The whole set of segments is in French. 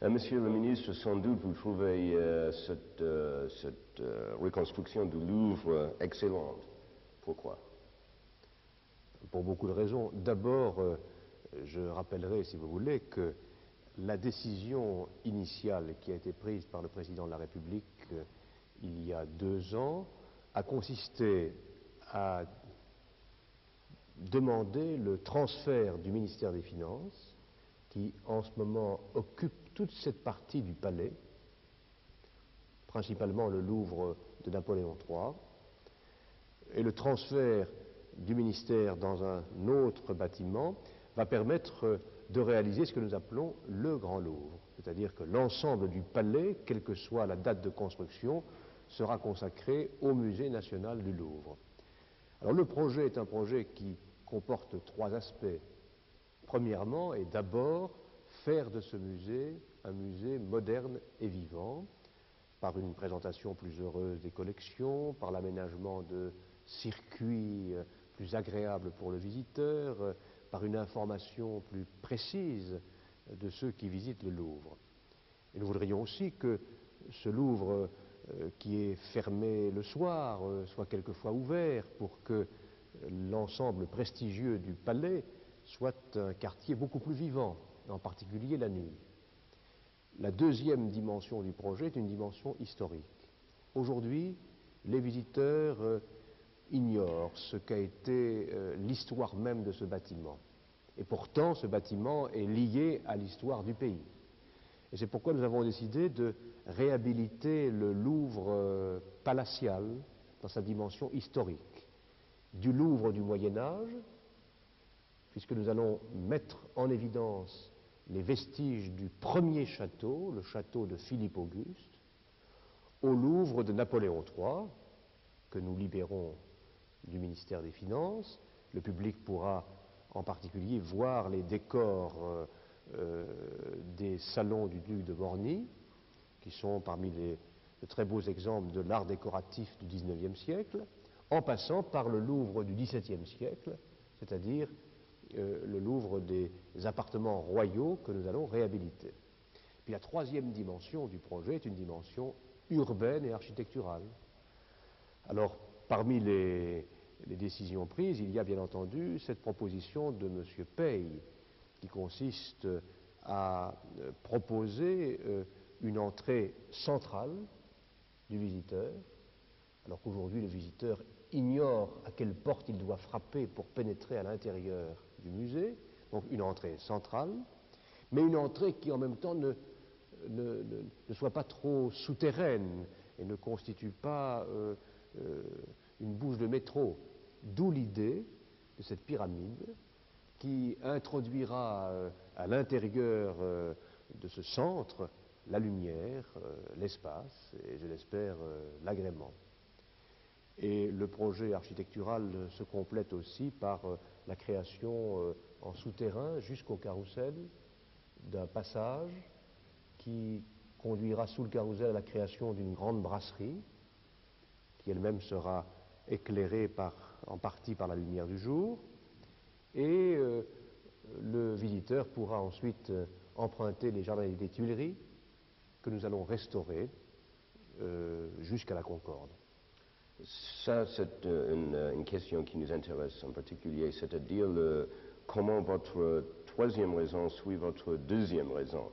Monsieur le ministre, sans doute vous trouvez cette reconstruction du Louvre excellente. Pourquoi? Pour beaucoup de raisons. D'abord, je rappellerai, si vous voulez, que la décision initiale qui a été prise par le président de la République il y a 2 ans a consisté à demander le transfert du ministère des Finances, qui en ce moment occupe toute cette partie du palais, principalement le Louvre de Napoléon III, et le transfert du ministère dans un autre bâtiment va permettre de réaliser ce que nous appelons le Grand Louvre, c'est-à-dire que l'ensemble du palais, quelle que soit la date de construction, sera consacré au Musée national du Louvre. Alors le projet est un projet qui comporte 3 aspects. Premièrement et d'abord, faire de ce musée un musée moderne et vivant, par une présentation plus heureuse des collections, par l'aménagement de circuits plus agréables pour le visiteur, par une information plus précise de ceux qui visitent le Louvre. Et nous voudrions aussi que ce Louvre qui est fermé le soir soit quelquefois ouvert pour que l'ensemble prestigieux du palais soit un quartier beaucoup plus vivant, en particulier la nuit. La deuxième dimension du projet est une dimension historique. Aujourd'hui, les visiteurs ignorent ce qu'a été l'histoire même de ce bâtiment. Et pourtant, ce bâtiment est lié à l'histoire du pays. Et c'est pourquoi nous avons décidé de réhabiliter le Louvre palatial dans sa dimension historique. Du Louvre du Moyen-Âge, puisque nous allons mettre en évidence les vestiges du premier château, le château de Philippe Auguste, au Louvre de Napoléon III, que nous libérons du ministère des Finances. Le public pourra en particulier voir les décors des salons du duc de Morny, qui sont parmi de très beaux exemples de l'art décoratif du XIXe siècle, en passant par le Louvre du XVIIe siècle, c'est-à-dire le Louvre des appartements royaux que nous allons réhabiliter. Puis la troisième dimension du projet est une dimension urbaine et architecturale. Alors, parmi les décisions prises, il y a bien entendu cette proposition de M. Paye, qui consiste à proposer une entrée centrale du visiteur, alors qu'aujourd'hui le visiteur ignore à quelle porte il doit frapper pour pénétrer à l'intérieur du musée, donc une entrée centrale, mais une entrée qui en même temps ne soit pas trop souterraine et ne constitue pas une bouche de métro, d'où l'idée de cette pyramide qui introduira à l'intérieur de ce centre la lumière, l'espace et, je l'espère, l'agrément. Et le projet architectural se complète aussi par la création en souterrain jusqu'au carrousel d'un passage qui conduira sous le carrousel à la création d'une grande brasserie qui elle-même sera éclairée en partie par la lumière du jour, et le visiteur pourra ensuite emprunter les jardins des Tuileries que nous allons restaurer jusqu'à la Concorde. Ça, c'est une question qui nous intéresse en particulier, c'est-à-dire comment votre troisième raison suit votre deuxième raison.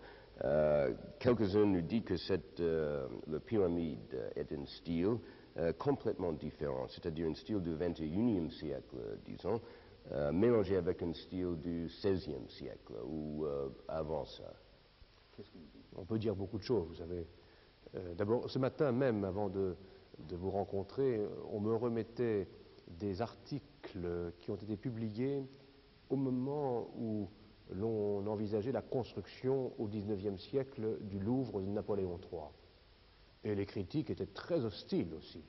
Quelques-uns nous disent que la pyramide est un style complètement différent, c'est-à-dire un style du XXIe siècle, disons, mélangé avec un style du XVIe siècle ou avant ça. Qu'est-ce que vous dites? On peut dire beaucoup de choses, vous savez. D'abord, ce matin même, avant de vous rencontrer, on me remettait des articles qui ont été publiés au moment où l'on envisageait la construction au XIXe siècle du Louvre de Napoléon III. Et les critiques étaient très hostiles aussi,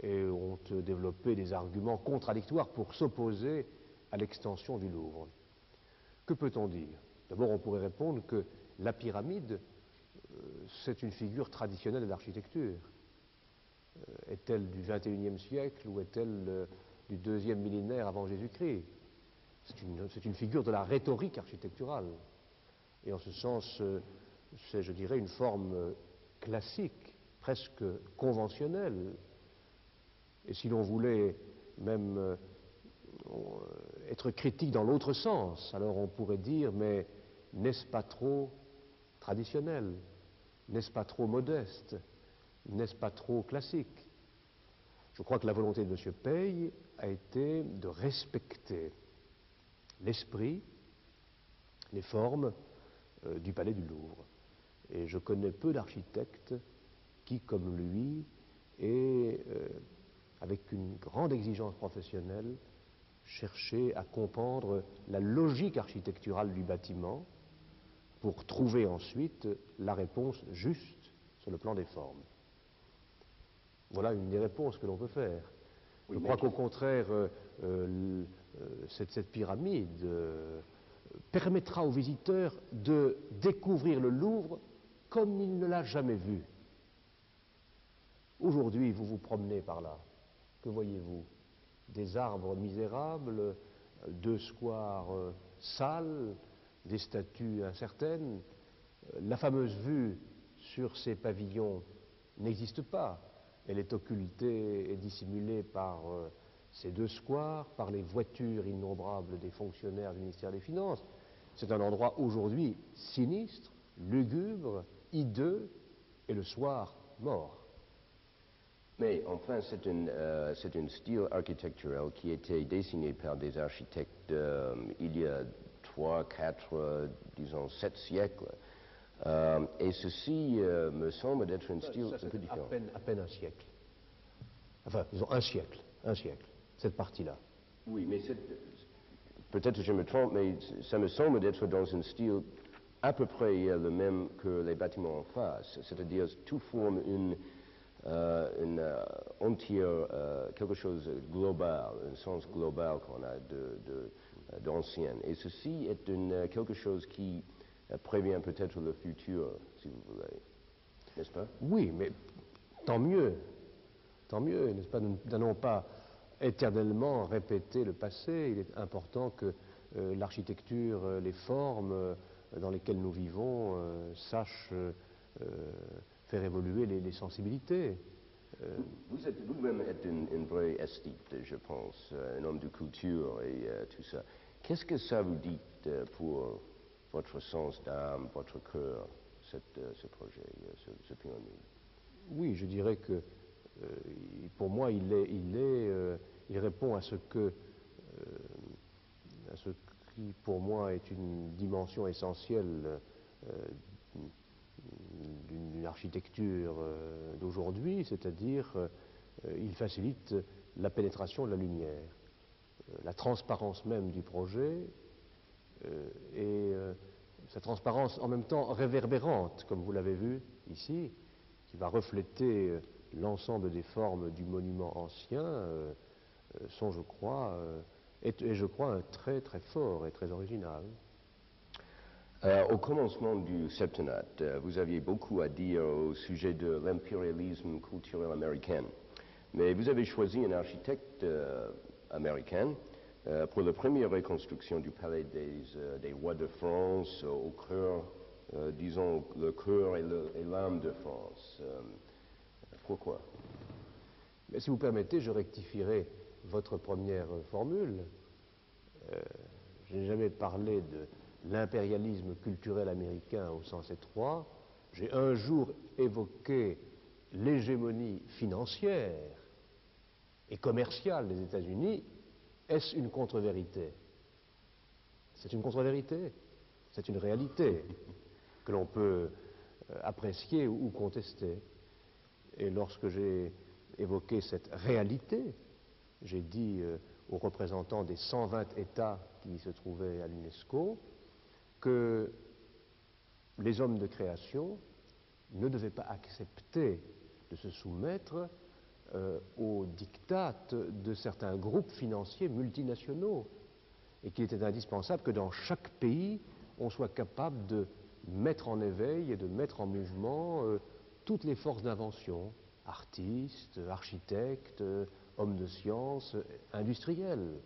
et ont développé des arguments contradictoires pour s'opposer à l'extension du Louvre. Que peut-on dire? D'abord, on pourrait répondre que la pyramide, c'est une figure traditionnelle de l'architecture. Est-elle du XXIe siècle ou est-elle du deuxième millénaire avant Jésus-Christ? C'est une figure de la rhétorique architecturale. Et en ce sens, c'est, je dirais, une forme classique, presque conventionnelle. Et si l'on voulait même être critique dans l'autre sens, alors on pourrait dire, mais n'est-ce pas trop traditionnel? N'est-ce pas trop modeste? N'est-ce pas trop classique? Je crois que la volonté de M. Paye a été de respecter l'esprit, les formes du Palais du Louvre. Et je connais peu d'architectes qui, comme lui, et avec une grande exigence professionnelle, cherchaient à comprendre la logique architecturale du bâtiment pour trouver ensuite la réponse juste sur le plan des formes. Voilà une des réponses que l'on peut faire. Je crois qu'au contraire, cette pyramide permettra aux visiteurs de découvrir le Louvre comme il ne l'a jamais vu. Aujourd'hui, vous vous promenez par là. Que voyez-vous? Des arbres misérables, deux squares sales, des statues incertaines. La fameuse vue sur ces pavillons n'existe pas. Elle est occultée et dissimulée par ces deux squares, par les voitures innombrables des fonctionnaires du ministère des Finances. C'est un endroit aujourd'hui sinistre, lugubre, hideux, et le soir mort. Mais enfin, c'est un style architectural qui a été dessiné par des architectes il y a 3, 4, disons 7 siècles. Et ceci me semble être un style un peu différent. À peine un siècle. Enfin, disons un siècle, cette partie-là. Oui, mais peut-être que je me trompe, mais ça me semble être dans un style à peu près le même que les bâtiments en face. C'est-à-dire, tout forme une entière, quelque chose de global, un sens global qu'on a d'ancienne. Et ceci est quelque chose qui prévient peut-être le futur, si vous voulez. N'est-ce pas? Oui, mais tant mieux, n'est-ce pas? Nous n'allons pas éternellement répéter le passé. Il est important que l'architecture, les formes dans lesquelles nous vivons sachent faire évoluer les sensibilités. Vous-même êtes un vrai esthète, je pense, un homme de culture et tout ça. Qu'est-ce que ça vous dit pour votre sens d'âme, votre cœur, ce projet, ce pyramide? Oui, je dirais que pour moi, il répond à ce qui, pour moi, est une dimension essentielle d'une architecture d'aujourd'hui, c'est-à-dire il facilite la pénétration de la lumière, la transparence même du projet et sa transparence en même temps réverbérante, comme vous l'avez vu ici, qui va refléter l'ensemble des formes du monument ancien, sont, je crois, un très très fort et très original. Au commencement du septennat, vous aviez beaucoup à dire au sujet de l'impérialisme culturel américain. Mais vous avez choisi un architecte américain pour la première reconstruction du palais des rois de France au cœur, disons, le cœur et l'âme de France. Pourquoi? Mais si vous permettez, je rectifierai votre première formule. Je n'ai jamais parlé de l'impérialisme culturel américain au sens étroit. J'ai un jour évoqué l'hégémonie financière et commerciale des États-Unis. Est-ce une contre-vérité? C'est une contre-vérité. C'est une réalité que l'on peut apprécier ou contester. Et lorsque j'ai évoqué cette réalité, j'ai dit aux représentants des 120 États qui se trouvaient à l'UNESCO que les hommes de création ne devaient pas accepter de se soumettre aux diktats de certains groupes financiers multinationaux et qu'il était indispensable que dans chaque pays, on soit capable de mettre en éveil et de mettre en mouvement toutes les forces d'invention, artistes, architectes, hommes de science, industriels.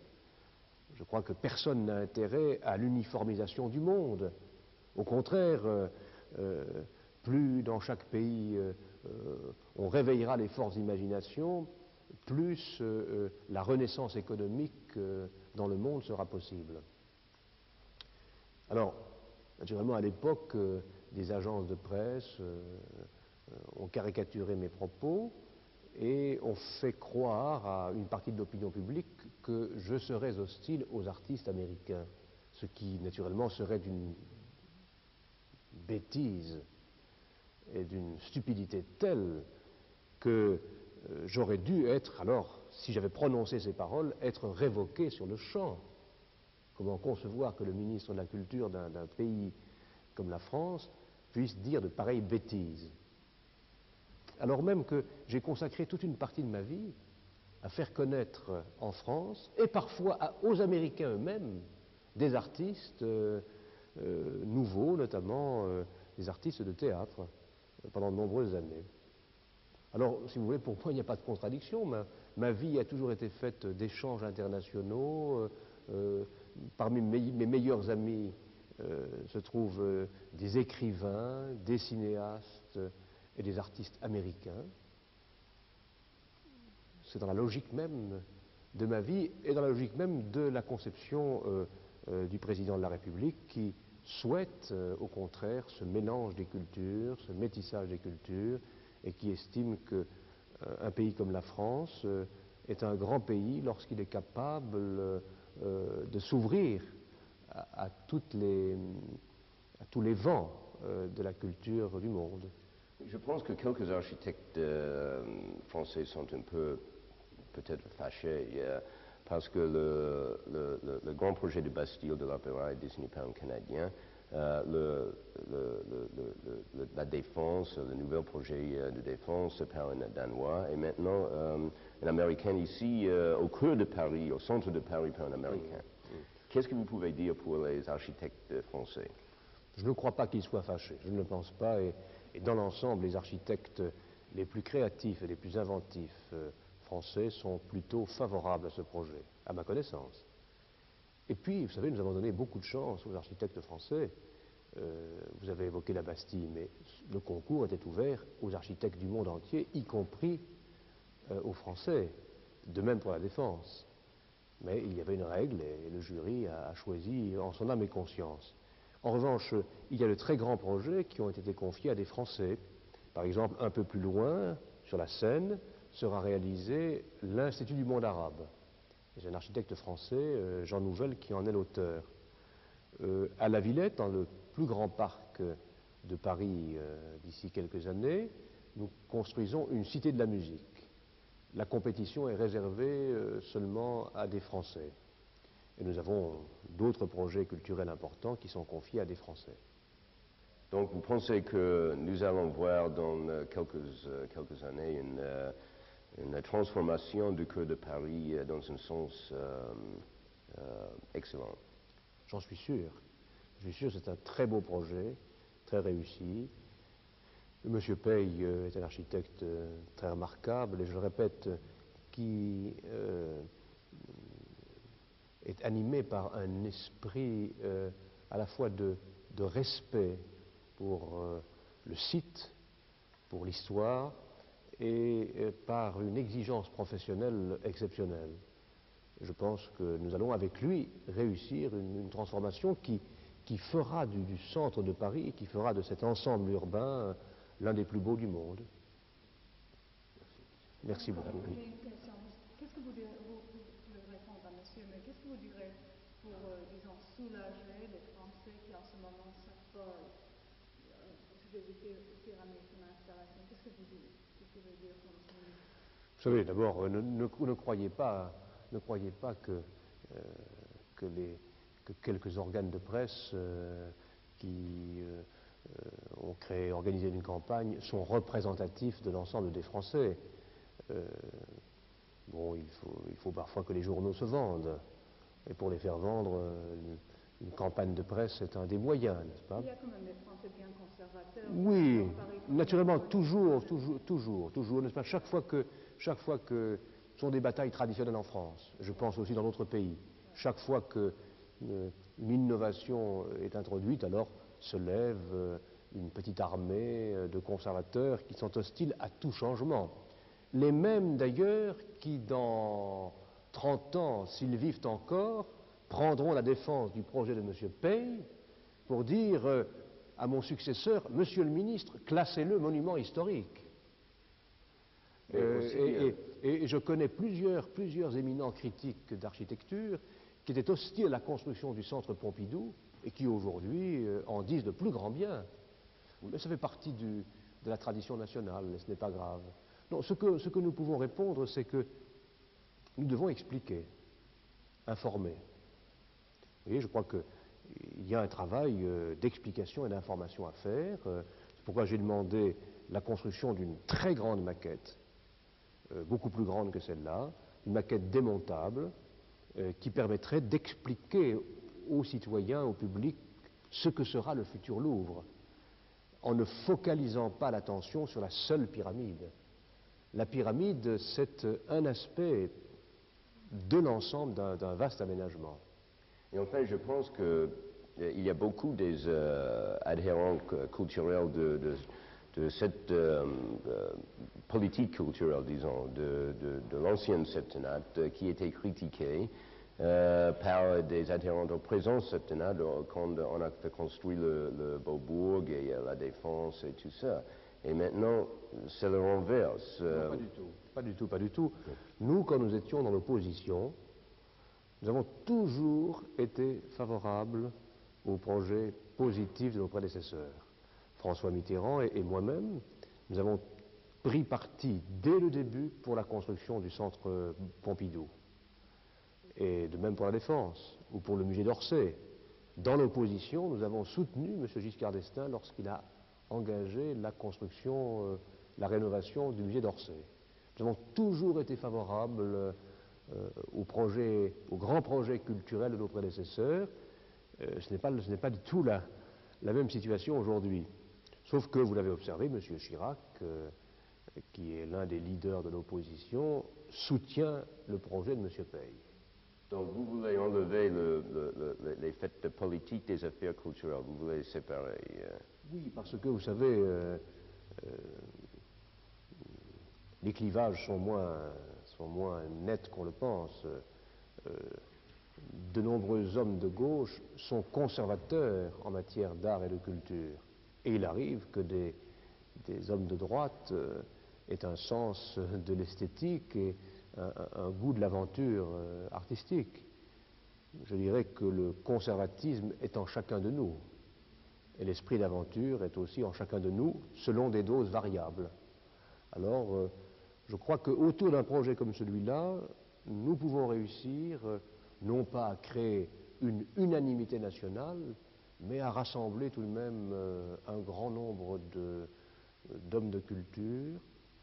Je crois que personne n'a intérêt à l'uniformisation du monde. Au contraire, plus dans chaque pays on réveillera les forces d'imagination, plus la renaissance économique dans le monde sera possible. Alors, naturellement, à l'époque, des agences de presse ont caricaturé mes propos et ont fait croire à une partie de l'opinion publique que je serais hostile aux artistes américains, ce qui, naturellement, serait d'une bêtise et d'une stupidité telle que j'aurais dû être, alors, si j'avais prononcé ces paroles, être révoqué sur le champ. Comment concevoir que le ministre de la Culture d'un pays comme la France puisse dire de pareilles bêtises? Alors même que j'ai consacré toute une partie de ma vie à faire connaître en France, et parfois aux Américains eux-mêmes, des artistes nouveaux, notamment des artistes de théâtre, pendant de nombreuses années. Alors, si vous voulez, pour moi, il n'y a pas de contradiction. Ma vie a toujours été faite d'échanges internationaux. Parmi mes meilleurs amis se trouvent des écrivains, des cinéastes et des artistes américains. C'est dans la logique même de ma vie et dans la logique même de la conception du président de la République qui souhaite, au contraire, ce mélange des cultures, ce métissage des cultures, et qui estime qu'un pays comme la France est un grand pays lorsqu'il est capable de s'ouvrir à tous les vents de la culture du monde. Je pense que quelques architectes français sont un peu peut-être fâchés parce que le grand projet de Bastille de l'opéra est désigné par un Canadien. La défense, le nouvel projet de défense par un Danois, et maintenant un Américain ici au cœur de Paris, au centre de Paris par un Américain. Qu'est-ce que vous pouvez dire pour les architectes français? Je ne crois pas qu'ils soient fâchés, je ne le pense pas, et dans l'ensemble, les architectes les plus créatifs et les plus inventifs français sont plutôt favorables à ce projet, à ma connaissance. Et puis, vous savez, nous avons donné beaucoup de chance aux architectes français. Vous avez évoqué la Bastille, mais le concours était ouvert aux architectes du monde entier, y compris aux Français, de même pour la Défense. Mais il y avait une règle et le jury a choisi en son âme et conscience. En revanche, il y a de très grands projets qui ont été confiés à des Français. Par exemple, un peu plus loin, sur la Seine, sera réalisé l'Institut du monde arabe. C'est un architecte français, Jean Nouvel, qui en est l'auteur. À la Villette, dans le plus grand parc de Paris d'ici quelques années, nous construisons une cité de la musique. La compétition est réservée seulement à des Français. Et nous avons d'autres projets culturels importants qui sont confiés à des Français. Donc vous pensez que nous allons voir dans quelques années une transformation du cœur de Paris dans un sens excellent? J'en suis sûr. Je suis sûr que c'est un très beau projet, très réussi. Monsieur Paye est un architecte très remarquable, et je le répète, qui est animé par un esprit à la fois de respect pour le site, pour l'histoire, et par une exigence professionnelle exceptionnelle. Je pense que nous allons avec lui réussir une transformation qui fera du centre de Paris, qui fera de cet ensemble urbain l'un des plus beaux du monde. Merci beaucoup. J'ai une question. Qu'est-ce que vous pouvez répondre à monsieur, mais qu'est-ce que vous direz pour, disons, soulager les Français qui en ce moment s'affolent de faire son installation? Qu'est-ce que vous pouvez dire comme ça? Vous savez, d'abord, ne croyez pas que quelques organes de presse qui ont organisé une campagne sont représentatifs de l'ensemble des Français. Bon, il faut parfois que les journaux se vendent. Et pour les faire vendre, une campagne de presse est un des moyens, n'est-ce pas? Il y a quand même des Français bien conservateurs. Oui, naturellement, toujours, n'est-ce pas? Chaque fois que ce sont des batailles traditionnelles en France, je pense aussi dans d'autres pays, chaque fois qu'une innovation est introduite, alors se lèvent une petite armée de conservateurs qui sont hostiles à tout changement. Les mêmes d'ailleurs qui, dans 30 ans, s'ils vivent encore, prendront la défense du projet de M. Pey pour dire à mon successeur, Monsieur le ministre, classez-le monument historique. Et je connais plusieurs éminents critiques d'architecture qui étaient hostiles à la construction du centre Pompidou et qui aujourd'hui en disent de plus grand bien. Mais ça fait partie de la tradition nationale, et ce n'est pas grave. Non, ce que nous pouvons répondre, c'est que nous devons expliquer, informer. Vous voyez, je crois qu'il y a un travail d'explication et d'information à faire. C'est pourquoi j'ai demandé la construction d'une très grande maquette, beaucoup plus grande que celle-là, une maquette démontable, qui permettrait d'expliquer aux citoyens, au public, ce que sera le futur Louvre, en ne focalisant pas l'attention sur la seule pyramide. La pyramide, c'est un aspect de l'ensemble d'un vaste aménagement. Et enfin, je pense qu'il y a beaucoup des adhérents culturels de cette politique culturelle, disons, de l'ancien septennat qui était critiquée par des adhérents au présent septennat quand on a construit le Beaubourg et la Défense et tout ça. Et maintenant, c'est le renverse. Non, pas du tout. Nous, quand nous étions dans l'opposition, nous avons toujours été favorables aux projets positifs de nos prédécesseurs. François Mitterrand et moi-même, nous avons pris parti dès le début pour la construction du centre Pompidou. Et de même pour la Défense, ou pour le musée d'Orsay. Dans l'opposition, nous avons soutenu M. Giscard d'Estaing lorsqu'il a engagé la construction, la rénovation du musée d'Orsay. Nous avons toujours été favorables aux grands projets culturels de nos prédécesseurs. Ce n'est pas du tout la même situation aujourd'hui. Sauf que, vous l'avez observé, M. Chirac, qui est l'un des leaders de l'opposition, soutient le projet de M. Pey. Donc vous voulez enlever les faits politiques des affaires culturelles, vous voulez les séparer. Oui, parce que vous savez, les clivages sont moins nets qu'on le pense. De nombreux hommes de gauche sont conservateurs en matière d'art et de culture. Et il arrive que des hommes de droite aient un sens de l'esthétique et un goût de l'aventure artistique. Je dirais que le conservatisme est en chacun de nous. Et l'esprit d'aventure est aussi en chacun de nous, selon des doses variables. Alors, je crois qu'autour d'un projet comme celui-là, nous pouvons réussir, non pas à créer une unanimité nationale, mais à rassembler tout de même un grand nombre d'hommes de culture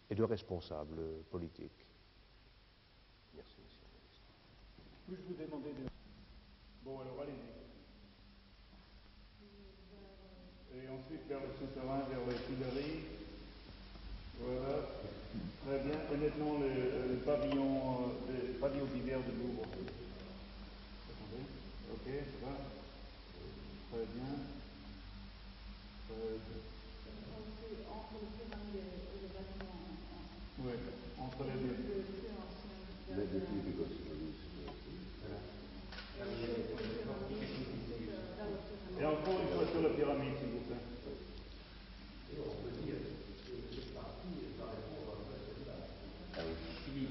et de responsables politiques. Merci, monsieur le ministre. Puis-je vous demander de... Bon, alors allez-y. Et ensuite vers le souterrain, vers les Tuileries. Voilà. Très bien. Et maintenant le pavillon d'hiver de Louvre. Attendez. Ok, ça va. Très bien. Entre le pyramide et le bâtiment. Oui, entre les deux. Et encore une fois sur la pyramide, s'il vous plaît. Ah oui.